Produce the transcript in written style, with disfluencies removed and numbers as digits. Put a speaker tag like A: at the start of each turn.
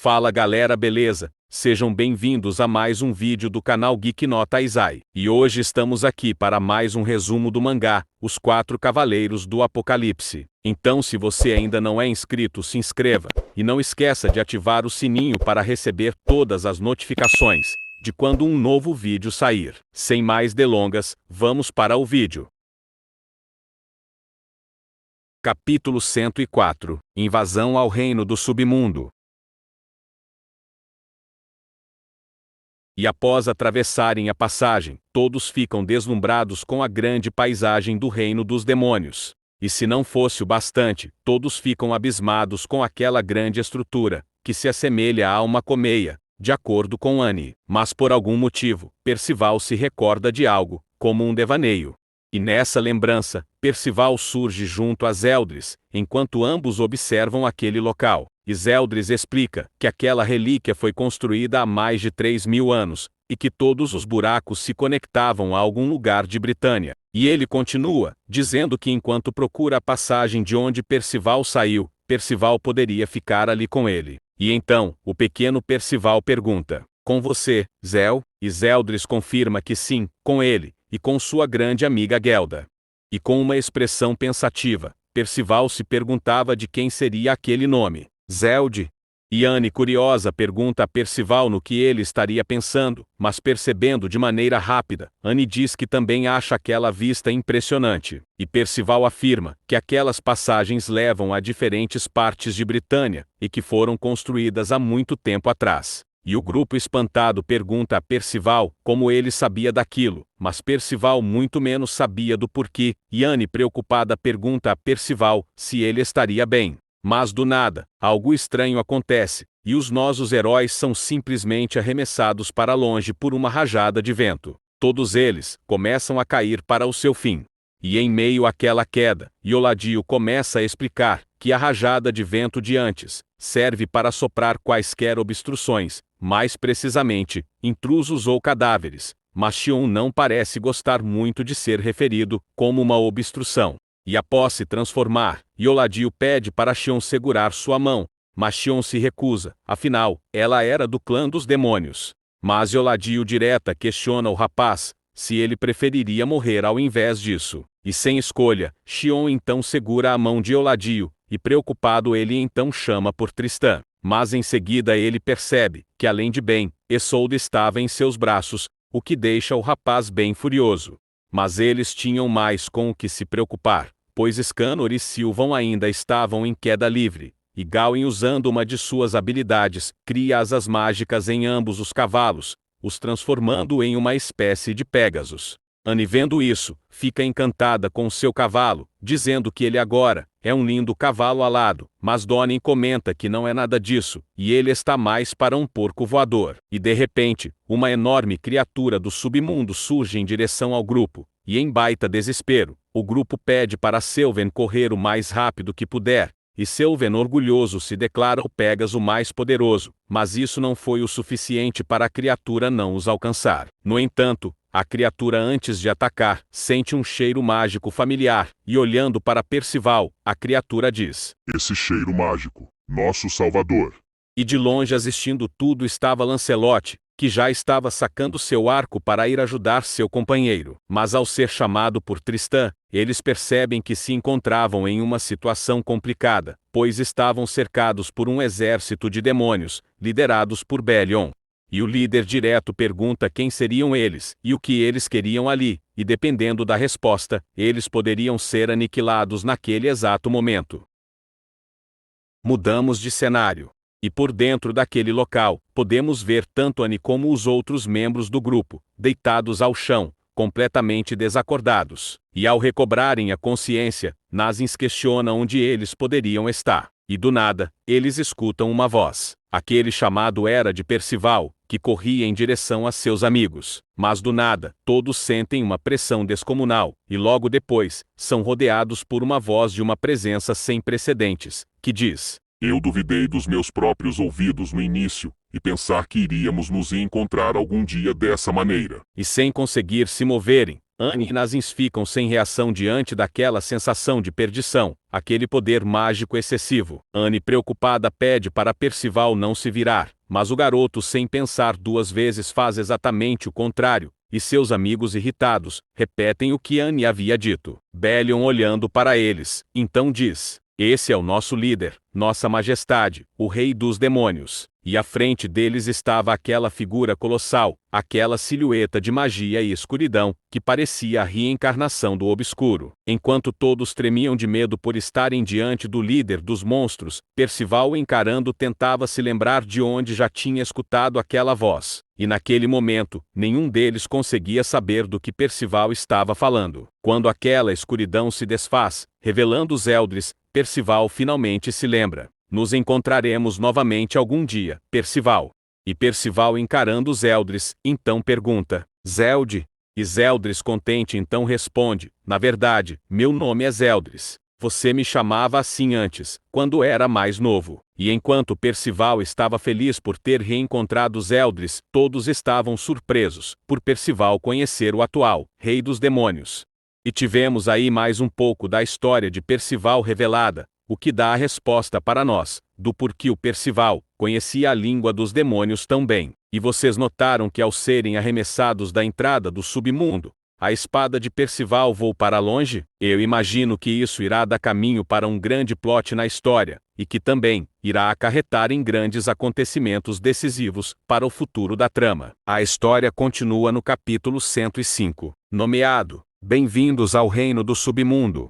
A: Fala galera, beleza? Sejam bem-vindos a mais um vídeo do canal Geek no Taizai. E hoje estamos aqui para mais um resumo do mangá, Os Quatro Cavaleiros do Apocalipse. Então se você ainda não é inscrito, se inscreva, e não esqueça de ativar o sininho para receber todas as notificações de quando um novo vídeo sair. Sem mais delongas, vamos para o vídeo. Capítulo 104 – Invasão ao Reino do Submundo. E após atravessarem a passagem, todos ficam deslumbrados com a grande paisagem do reino dos demônios. E se não fosse o bastante, todos ficam abismados com aquela grande estrutura, que se assemelha a uma colmeia, de acordo com Annie. Mas por algum motivo, Percival se recorda de algo, como um devaneio. E nessa lembrança, Percival surge junto a Zeldris, enquanto ambos observam aquele local. E Zeldris explica que aquela relíquia foi construída há mais de 3.000 anos, e que todos os buracos se conectavam a algum lugar de Britânia. E ele continua, dizendo que enquanto procura a passagem de onde Percival saiu, Percival poderia ficar ali com ele. E então, o pequeno Percival pergunta: "Com você, Zel?" E Zeldris confirma que sim, com ele, e com sua grande amiga Gelda. E com uma expressão pensativa, Percival se perguntava de quem seria aquele nome. Zeld? E Annie, curiosa, pergunta a Percival no que ele estaria pensando, mas percebendo de maneira rápida, Annie diz que também acha aquela vista impressionante. E Percival afirma que aquelas passagens levam a diferentes partes de Britânia, e que foram construídas há muito tempo atrás. E o grupo espantado pergunta a Percival como ele sabia daquilo, mas Percival muito menos sabia do porquê, e Annie, preocupada, pergunta a Percival se ele estaria bem. Mas do nada, algo estranho acontece, e os nossos heróis são simplesmente arremessados para longe por uma rajada de vento. Todos eles começam a cair para o seu fim. E em meio àquela queda, Ioladio começa a explicar que a rajada de vento de antes serve para soprar quaisquer obstruções, mais precisamente, intrusos ou cadáveres, mas Xion não parece gostar muito de ser referido como uma obstrução. E após se transformar, Ioladio pede para Xion segurar sua mão, mas Xion se recusa, afinal, ela era do clã dos demônios. Mas Ioladio direta questiona o rapaz se ele preferiria morrer ao invés disso. E sem escolha, Xion então segura a mão de Ioladio, e preocupado ele então chama por Tristan. Mas em seguida ele percebe que além de Ben, Isolde estava em seus braços, o que deixa o rapaz bem furioso. Mas eles tinham mais com o que se preocupar, pois Scanor e Sylvan ainda estavam em queda livre, e Gawain, usando uma de suas habilidades, cria asas mágicas em ambos os cavalos, os transformando em uma espécie de Pégasos. Annie, vendo isso, fica encantada com seu cavalo, dizendo que ele agora é um lindo cavalo alado, mas Donnie comenta que não é nada disso, e ele está mais para um porco voador. E de repente, uma enorme criatura do submundo surge em direção ao grupo, e em baita desespero, o grupo pede para Sylvan correr o mais rápido que puder, e Sylvan orgulhoso se declara o Pégaso mais poderoso, mas isso não foi o suficiente para a criatura não os alcançar. No entanto, a criatura, antes de atacar, sente um cheiro mágico familiar, e olhando para Percival, a criatura diz:
B: "Esse cheiro mágico, nosso salvador."
A: E de longe, assistindo tudo, estava Lancelot, que já estava sacando seu arco para ir ajudar seu companheiro. Mas ao ser chamado por Tristan, eles percebem que se encontravam em uma situação complicada, pois estavam cercados por um exército de demônios, liderados por Belion. E o líder direto pergunta quem seriam eles, e o que eles queriam ali, e dependendo da resposta, eles poderiam ser aniquilados naquele exato momento. Mudamos de cenário. E por dentro daquele local, podemos ver tanto Annie como os outros membros do grupo, deitados ao chão, completamente desacordados. E ao recobrarem a consciência, Nazins questiona onde eles poderiam estar. E do nada, eles escutam uma voz. Aquele chamado era de Percival, que corria em direção a seus amigos. Mas do nada, todos sentem uma pressão descomunal, e logo depois, são rodeados por uma voz de uma presença sem precedentes, que diz:
B: "Eu duvidei dos meus próprios ouvidos no início, e pensar que iríamos nos encontrar algum dia dessa maneira."
A: E sem conseguir se moverem, Anne e Nazins ficam sem reação diante daquela sensação de perdição, aquele poder mágico excessivo. Anne, preocupada, pede para Percival não se virar, mas o garoto, sem pensar duas vezes, faz exatamente o contrário, e seus amigos, irritados, repetem o que Anne havia dito. Belion, olhando para eles, então diz: "Esse é o nosso líder, Nossa Majestade, o Rei dos Demônios." E à frente deles estava aquela figura colossal, aquela silhueta de magia e escuridão, que parecia a reencarnação do obscuro. Enquanto todos tremiam de medo por estarem diante do líder dos monstros, Percival, encarando, tentava se lembrar de onde já tinha escutado aquela voz. E naquele momento, nenhum deles conseguia saber do que Percival estava falando. Quando aquela escuridão se desfaz, revelando os Eldris, Percival finalmente se lembra: "Nos encontraremos novamente algum dia, Percival." E Percival, encarando os Eldris, então pergunta: "Zeld?" E Zeldris, contente, então responde: "Na verdade, meu nome é Zeldris. Você me chamava assim antes, quando era mais novo." E enquanto Percival estava feliz por ter reencontrado os Eldris, todos estavam surpresos por Percival conhecer o atual Rei dos Demônios. E tivemos aí mais um pouco da história de Percival revelada, o que dá a resposta para nós, do porquê o Percival conhecia a língua dos demônios tão bem. E vocês notaram que, ao serem arremessados da entrada do submundo, a espada de Percival voou para longe? Eu imagino que isso irá dar caminho para um grande plot na história, e que também irá acarretar em grandes acontecimentos decisivos para o futuro da trama. A história continua no capítulo 105, nomeado Bem-vindos ao Reino do Submundo.